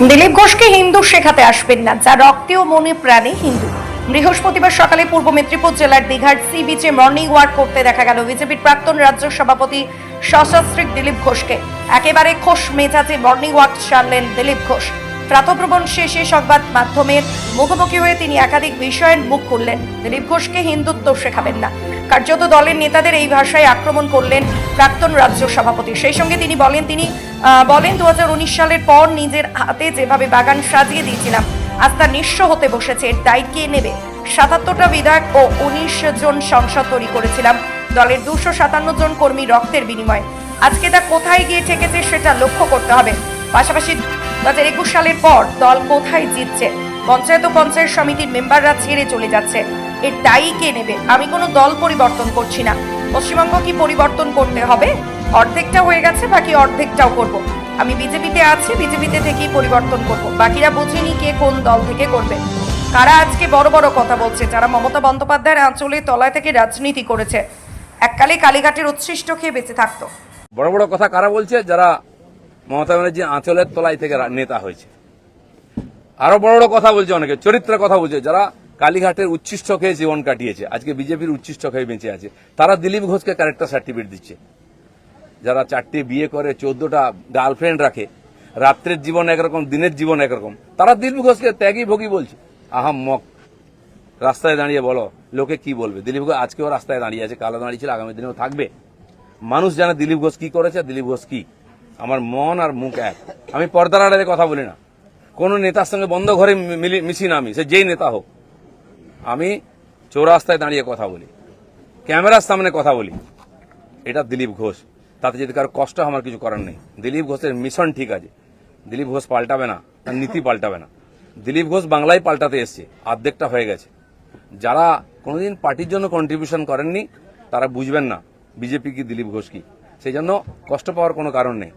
দিলীপ ঘোষকে হিন্দু শেখাতে আসবেন না, যা রক্তে ও মনে প্রাণে হিন্দু। বৃহস্পতিবার সকালে পূর্ব মেদিনীপুর জেলার দীঘার সি বিচে মর্নিং ওয়াক করতে দেখা গেল বিজেপির প্রাক্তন রাজ্য সভাপতি সশস্ত্রীক দিলীপ ঘোষকে। একেবারে খোশ মেজাজে মর্নিং ওয়াক চাললেন দিলীপ ঘোষ। প্রাতঃভ্রমণ শেষে সংবাদ মাধ্যমের মুখোমুখি হয়ে তিনি একাধিক বিষয়ের মুখ খুললেন। দিলীপ ঘোষকে হিন্দুত্ব শেখাবেন না, কার্যত দলের নেতাদের এই ভাষায় আক্রমণ করলেন প্রাক্তন রাজ্য সভাপতি। সেই সঙ্গে তিনি বলেন 2019 সালের পর নিজের হাতে যেভাবে বাগান সাজিয়ে দিয়েছিলাম, আজ তা নিঃস্ব হতে বসেছে। এর দায় কে নেবে? 77টা বিধায়ক ও 19 জন সংসদ তৈরি করেছিলাম দলের 257 জন কর্মী রক্তের বিনিময়ে। আজকে তা কোথায় গিয়ে ঠেকেছে সেটা লক্ষ্য করতে হবে। পাশাপাশি 2021 সালের পর দল কোথায় জিতছে, পঞ্চায়েত ও পঞ্চায়েত সমিতির মেম্বাররা ছেড়ে চলে যাচ্ছে, এর দায়ী কে নেবে? আমি কোনো দল পরিবর্তন করছি না। পশ্চিমবঙ্গ কি পরিবর্তন করতে হবে? অর্ধেকটা হয়ে গেছে, বাকি অর্ধেকটাও করব। আমি বিজেপিতে আছি, বিজেপিতে থেকেই পরিবর্তন করব। বাকিরা বুঝিনি কে কোন দল থেকে করবে। কারা আজকে বড় বড় কথা বলছে, যারা মমতা বন্দ্যোপাধ্যায়ের আঁচলের তলায় থেকে রাজনীতি করেছে, এককালে কালীঘাটের উচ্ছিষ্ট খেয়ে বেঁচে থাকতো। বড় বড় কথা কারা বলছে? যারা মমতা ব্যানার্জি আঁচলের তলায় থেকে নেতা হয়েছে। আরো বড় বড় কথা বলছে, অনেকে চরিত্রের কথা বলছে, যারা কালীঘাটের উচ্ছিষ্ট খেয়ে জীবন কাটিয়েছে, আজকে বিজেপির উচ্ছিষ্ট খেয়ে বেঁচে আছে। তারা দিলীপ ঘোষকে ক্যারেক্টার সার্টিফিকেট দিচ্ছে। যারা 4টে বিয়ে করে, 14টা গার্লফ্রেন্ড রাখে, রাত্রের জীবন একরকম, দিনের জীবন একরকম, তারা দিলীপ ঘোষকে ত্যাগী ভোগী বলছে। আহাম্মক। রাস্তায় দাঁড়িয়ে বলো লোকে কি বলবে। দিলীপ ঘোষ আজকেও রাস্তায় দাঁড়িয়ে আছে, কালো দাঁড়িয়েছিল, আগামী দিনেও থাকবে। মানুষ জানে দিলীপ ঘোষ কি করেছে, দিলীপ ঘোষ কি। আমার মন আর মুখ এক। আমি পর্দার আড়ালে কথা বলি না, কোন নেতার সঙ্গে বন্ধ ঘরে মিশি না, আমি সে যেই নেতা হোক। আমি চৌরাস্তায় দাঁড়িয়ে কথা বলি, ক্যামেরার সামনে কথা বলি। এটা দিলীপ ঘোষ। তাতে যদি কারো কষ্ট আমার কিছু করার নেই। দিলীপ ঘোষের মিশন ঠিক আছে, দিলীপ ঘোষ পাল্টাবে না, তার নীতি পাল্টাবে না। দিলীপ ঘোষ বাংলায় পাল্টাতে এসছে, অর্ধেকটা হয়ে গেছে। যারা কোনোদিন পার্টির জন্য কন্ট্রিবিউশন করেননি তারা বুঝবেন না বিজেপি কি, দিলীপ ঘোষ কি। সেই জন্য কষ্ট পাওয়ার কোনো কারণ নেই।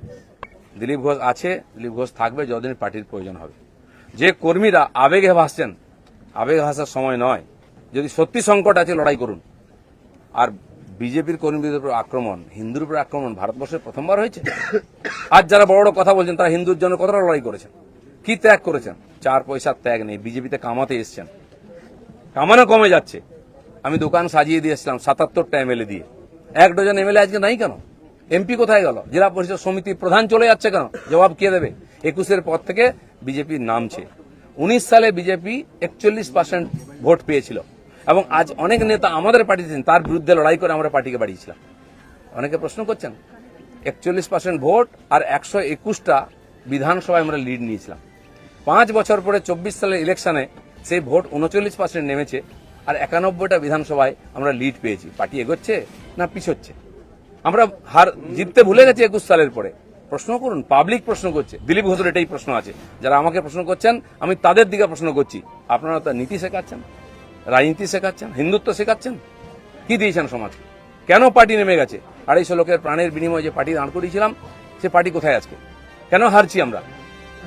দিলীপ ঘোষ আছে, দিলীপ ঘোষ থাকবে যতদিন পার্টির প্রয়োজন হবে। যে কর্মীরা আবেগে ভাসছেন, আবেগে ভাসার সময় নয়। যদি সত্যি সংকট আছে লড়াই করুন। আর বিজেপির কর্মীদের উপর আক্রমণ, হিন্দুর উপর আক্রমণ ভারতবর্ষে প্রথমবার হয়েছে। আজ যারা বড় বড় কথা বলছেন তারা হিন্দুর জন্য কতটা লড়াই করেছেন, কি ত্যাগ করেছেন। 4 পয়সার ত্যাগ নেই। বিজেপিতে কামাতে এসছেন, কামানো কমে যাচ্ছে। আমি দোকান সাজিয়ে দিয়েছিলাম 77টা এমএলএ দিয়ে, 1 ডজন এমএলএ আজকে নাই কেন? এমপি কোথায় গেল? জেলা পরিষদ সমিতির প্রধান চলে যাচ্ছে কেন? জবাব কে দেবে? 21-এর পর থেকে বিজেপি নামছে। 19 সালে বিজেপি 41% ভোট পেয়েছিল এবং আজ অনেক নেতা আমাদের পার্টিতে তার বিরুদ্ধে লড়াই করে আমরা পার্টিকে বাড়িয়েছিলাম। অনেকে প্রশ্ন করছেন, 41% ভোট আর 121টা বিধানসভায় আমরা লিড নিয়েছিলাম। 5 বছর পরে 24 সালের ইলেকশনে সেই ভোট 39% নেমেছে আর 91টা বিধানসভায় আমরা লিড পেয়েছি। পার্টি এগোচ্ছে না পিছোচ্ছে? আমরা জিততে ভুলে গেছি 21 সালের পরে। প্রশ্ন করুন, পাবলিক প্রশ্ন করছে। দিলীপ ঘোষের এটাই প্রশ্ন আছে। যারা আমাকে প্রশ্ন করছেন আমি তাদের দিকে প্রশ্ন করছি। আপনারা তো নীতি শেখাচ্ছেন, রাজনীতি শেখাচ্ছেন, হিন্দুত্ব শেখাচ্ছেন, কি দিয়েছেন সমাজকে? কেন পার্টি নেমে গেছে? 250 লোকের প্রাণের বিনিময়ে যে পার্টি দাঁড় করিয়েছিলাম সে পার্টি কোথায় আজকে? কেন হারছি আমরা?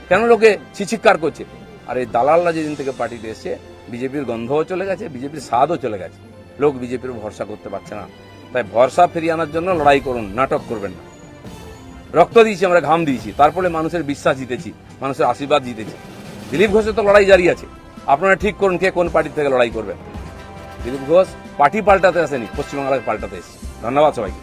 কেন লোকে চিৎকার করছে? আর এই দালালরা যেদিন থেকে পার্টিতে এসছে বিজেপির গন্ধও চলে গেছে, বিজেপির স্বাদও চলে গেছে। লোক বিজেপির ভরসা করতে পারছে না। তাই ভরসা ফিরিয়ে আনার জন্য লড়াই করুন, নাটক করবেন না। রক্ত দিয়েছি আমরা, ঘাম দিয়েছি, তারপরে মানুষের বিশ্বাস জিতেছি, মানুষের আশীর্বাদ জিতেছি। দিলীপ ঘোষের তো লড়াই জারি আছে। আপনারা ঠিক করুন কে কোন পার্টি থেকে লড়াই করবেন। দিলীপ ঘোষ পার্টি পাল্টাতে আসেনি, পশ্চিমবাংলাকে পাল্টাতে এসেছে। ধন্যবাদ সবাইকে।